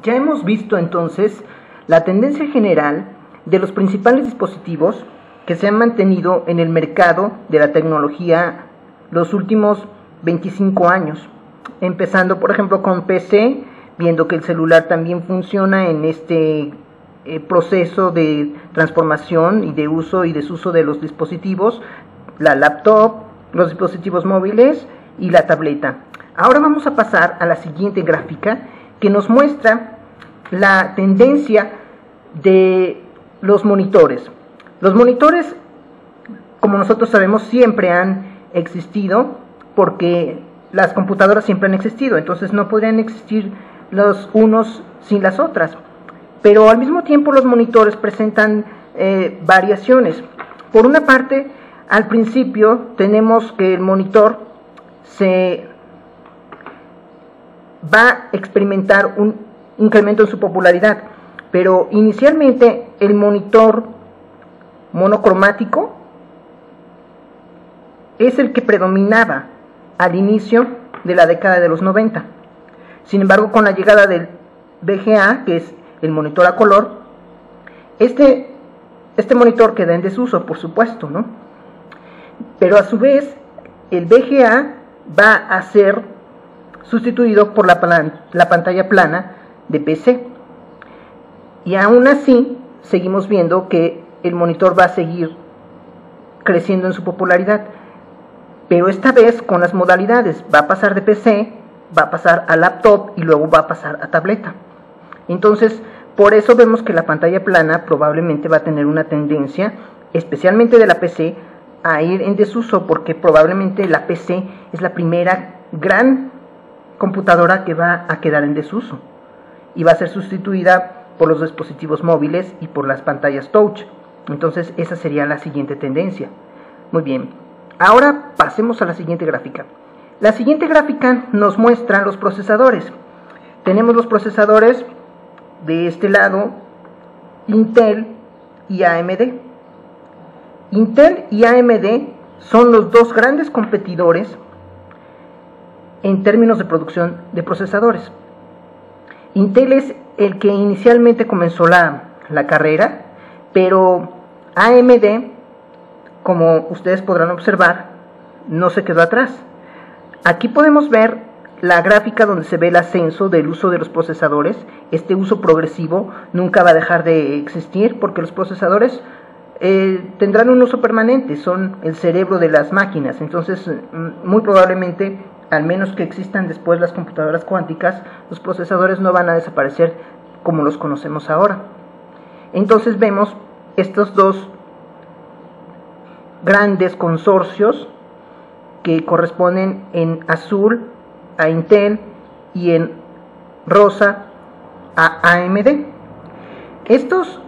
Ya hemos visto entonces la tendencia general de los principales dispositivos que se han mantenido en el mercado de la tecnología los últimos 25 años, empezando por ejemplo con PC, viendo que el celular también funciona en este proceso de transformación y de uso y desuso de los dispositivos, la laptop, los dispositivos móviles y la tableta. Ahora vamos a pasar a la siguiente gráfica que nos muestra la tendencia de los monitores. Los monitores, como nosotros sabemos, siempre han existido porque las computadoras siempre han existido, entonces no podrían existir los unos sin las otras. Pero al mismo tiempo los monitores presentan variaciones. Por una parte, al principio tenemos que el monitor se va a experimentar un incremento en su popularidad, pero inicialmente el monitor monocromático es el que predominaba al inicio de la década de los 90. Sin embargo, con la llegada del VGA, que es el monitor a color, este monitor queda en desuso, por supuesto, ¿no? Pero a su vez, el VGA va a ser sustituido por la pantalla plana de PC. Y aún así, seguimos viendo que el monitor va a seguir creciendo en su popularidad. Pero esta vez con las modalidades, va a pasar de PC, va a pasar a laptop y luego va a pasar a tableta. Entonces, por eso vemos que la pantalla plana probablemente va a tener una tendencia, especialmente de la PC, a ir en desuso, porque probablemente la PC es la primera gran computadora que va a quedar en desuso y va a ser sustituida por los dispositivos móviles y por las pantallas touch. Entonces esa sería la siguiente tendencia. Muy bien, ahora pasemos a la siguiente gráfica. La siguiente gráfica nos muestra los procesadores. Tenemos los procesadores de este lado, Intel y AMD. Intel y AMD son los dos grandes competidores en términos de producción de procesadores. Intel es el que inicialmente comenzó la carrera, pero AMD, como ustedes podrán observar, no se quedó atrás. Aquí podemos ver la gráfica donde se ve el ascenso del uso de los procesadores. Este uso progresivo nunca va a dejar de existir porque los procesadores tendrán un uso permanente, son el cerebro de las máquinas. Entonces, muy probablemente, al menos que existan después las computadoras cuánticas, los procesadores no van a desaparecer como los conocemos ahora. Entonces vemos estos dos grandes consorcios que corresponden en azul a Intel y en rosa a AMD. Estos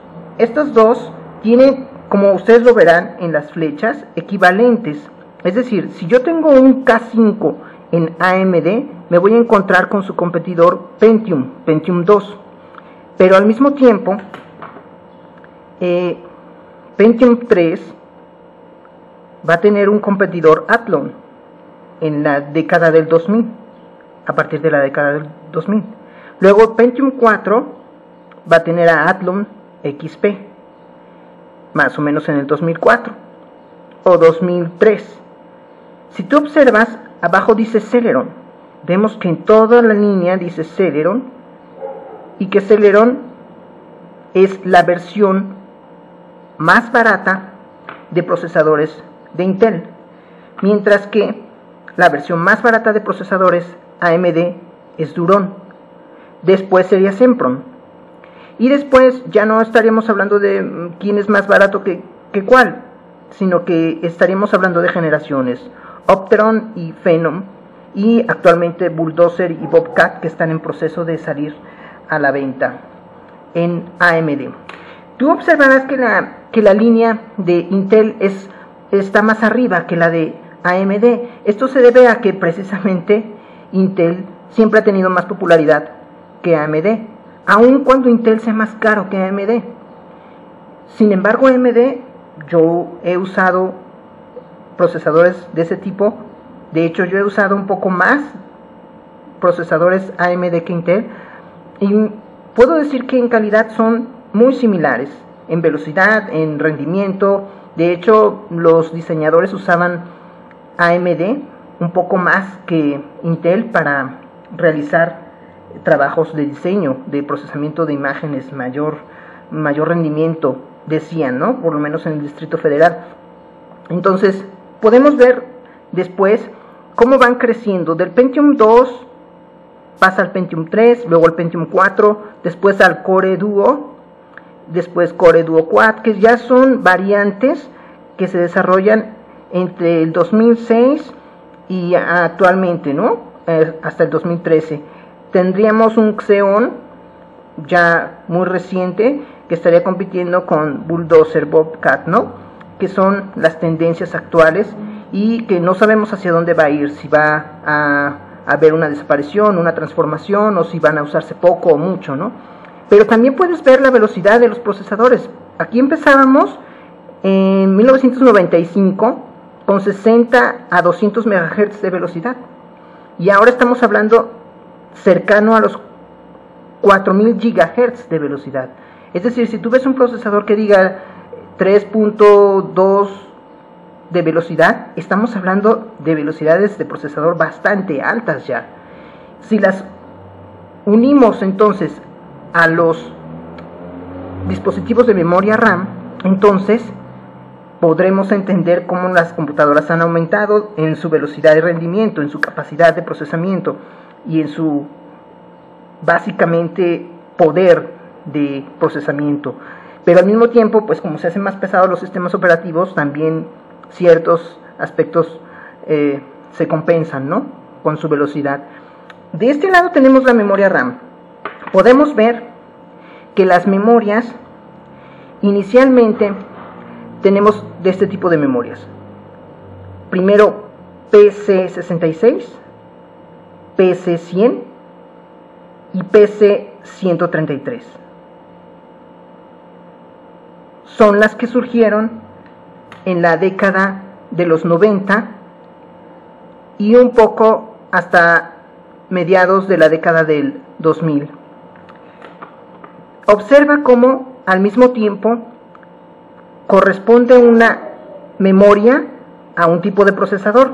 dos tienen, como ustedes lo verán en las flechas, equivalentes. Es decir, si yo tengo un K5 en AMD, me voy a encontrar con su competidor Pentium 2. Pero al mismo tiempo, Pentium 3 va a tener un competidor Athlon en la década del 2000, a partir de la década del 2000. Luego Pentium 4 va a tener a Athlon XP, más o menos en el 2004 o 2003. Si tú observas, abajo dice Celeron. Vemos que en toda la línea dice Celeron, y que Celeron es la versión más barata de procesadores de Intel, mientras que la versión más barata de procesadores AMD es Duron. Después sería Sempron, y después ya no estaríamos hablando de quién es más barato que cuál, sino que estaríamos hablando de generaciones, Opteron y Phenom, y actualmente Bulldozer y Bobcat, que están en proceso de salir a la venta en AMD. Tú observarás que la línea de Intel está más arriba que la de AMD. Esto se debe a que precisamente Intel siempre ha tenido más popularidad que AMD, aun cuando Intel sea más caro que AMD. Sin embargo, AMD, yo he usado procesadores de ese tipo. De hecho, yo he usado un poco más procesadores AMD que Intel, y puedo decir que en calidad son muy similares, en velocidad, en rendimiento. De hecho, los diseñadores usaban AMD un poco más que Intel para realizar trabajos de diseño, de procesamiento de imágenes, mayor rendimiento, decían, ¿no? Por lo menos en el Distrito Federal. Entonces, podemos ver después cómo van creciendo. Del Pentium 2 pasa al Pentium 3, luego al Pentium 4, después al Core Duo, después Core Duo Quad, que ya son variantes que se desarrollan entre el 2006 y actualmente, ¿no? Hasta el 2013. Tendríamos un Xeon ya muy reciente que estaría compitiendo con Bulldozer Bobcat, ¿no? Que son las tendencias actuales y que no sabemos hacia dónde va a ir, si va a haber una desaparición, una transformación, o si van a usarse poco o mucho, ¿no? Pero también puedes ver la velocidad de los procesadores. Aquí empezábamos en 1995 con 60 a 200 MHz de velocidad, y ahora estamos hablando cercano a los 4000 GHz de velocidad. Es decir, si tú ves un procesador que diga 3.2 de velocidad, estamos hablando de velocidades de procesador bastante altas ya. Si las unimos entonces a los dispositivos de memoria RAM, entonces podremos entender cómo las computadoras han aumentado en su velocidad de rendimiento, en su capacidad de procesamiento y en su, básicamente, poder de procesamiento. Pero al mismo tiempo, pues como se hacen más pesados los sistemas operativos, también ciertos aspectos se compensan, ¿no?, con su velocidad. De este lado tenemos la memoria RAM. Podemos ver que las memorias, inicialmente tenemos de este tipo de memorias. Primero PC66, PC100 y PC133. Son las que surgieron en la década de los 90 y un poco hasta mediados de la década del 2000. Observa cómo al mismo tiempo corresponde una memoria a un tipo de procesador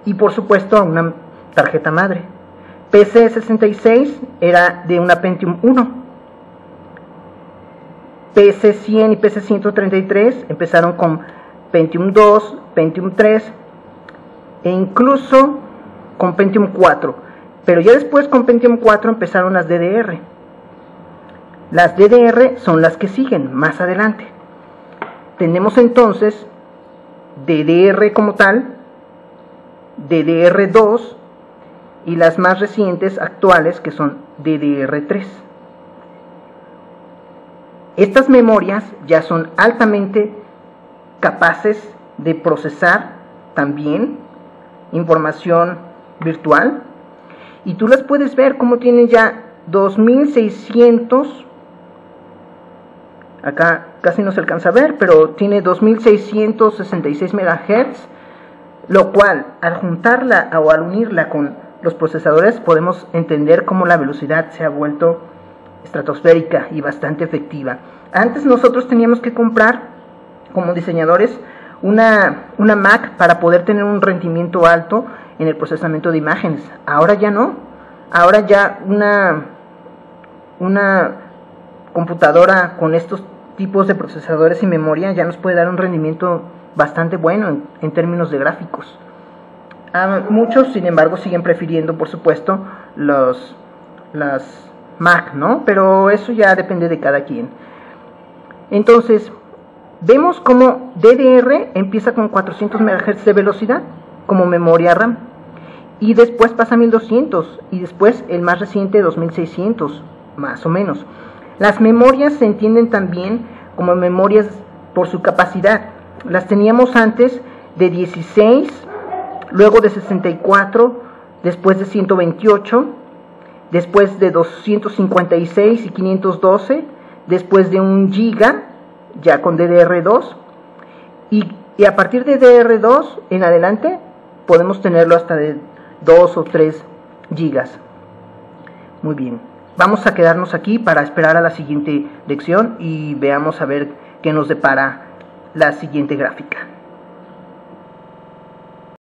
y por supuesto a una tarjeta madre. PC66 era de una Pentium 1. PC100 y PC133 empezaron con Pentium 2, Pentium 3 e incluso con Pentium 4. Pero ya después con Pentium 4 empezaron las DDR. Las DDR son las que siguen más adelante. Tenemos entonces DDR como tal, DDR2 y las más recientes actuales que son DDR3. Estas memorias ya son altamente capaces de procesar también información virtual, y tú las puedes ver como tienen ya 2600. Acá casi no se alcanza a ver, pero tiene 2666 MHz, lo cual al juntarla o al unirla con los procesadores podemos entender cómo la velocidad se ha vuelto estratosférica y bastante efectiva. Antes nosotros teníamos que comprar, como diseñadores, una Mac para poder tener un rendimiento alto en el procesamiento de imágenes. Ahora ya no. Ahora ya una computadora con estos tipos de procesadores y memoria ya nos puede dar un rendimiento bastante bueno en términos de gráficos. Muchos, sin embargo, siguen prefiriendo, por supuesto, las Mac, ¿no? Pero eso ya depende de cada quien. Entonces, vemos como DDR empieza con 400 MHz de velocidad como memoria RAM, y después pasa a 1200, y después el más reciente 2600, más o menos. Las memorias se entienden también como memorias por su capacidad. Las teníamos antes de 16, luego de 64, después de 128, después de 256 y 512, después de 1 GB, ya con DDR2, y a partir de DDR2 en adelante podemos tenerlo hasta de 2 o 3 GB. Muy bien. vamos a quedarnos aquí para esperar a la siguiente lección y veamos a ver qué nos depara la siguiente gráfica.